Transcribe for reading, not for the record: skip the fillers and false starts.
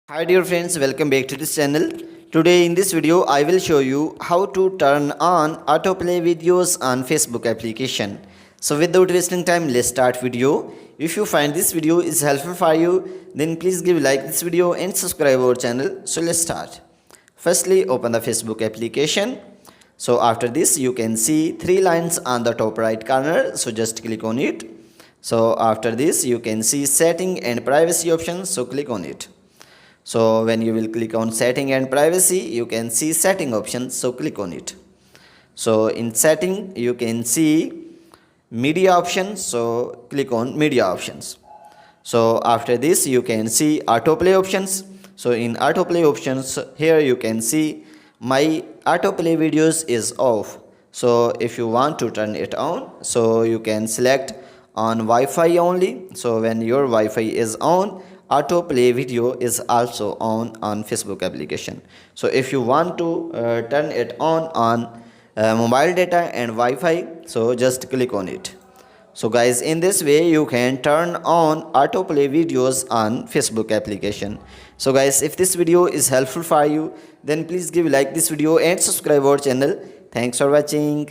Hi dear friends, welcome back to this channel. Today in this video I will show you how to turn on autoplay videos on Facebook application. So without wasting time, let's start video. If you find this video is helpful for you, then please give like this video and subscribe our channel. So let's start. Firstly, open the Facebook application. So after this you can see three lines on the top right corner. So just click on it. So after this you can see setting and privacy options. So click on it. So when you will click on setting and privacy, you can see setting options. So click on it. So in setting, you can see media options. So click on media options. So after this, you can see autoplay options. So in autoplay options, here you can see my autoplay videos is off. So if you want to turn it on, so you can select on Wi-Fi only. So when your Wi-Fi is on, autoplay video is also on Facebook application. So if you want to turn it on mobile data and Wi-Fi, so just click on it. So guys, in this way you can turn on autoplay videos on Facebook application. So guys, if this video is helpful for you, then please give like this video and subscribe our channel. Thanks for watching.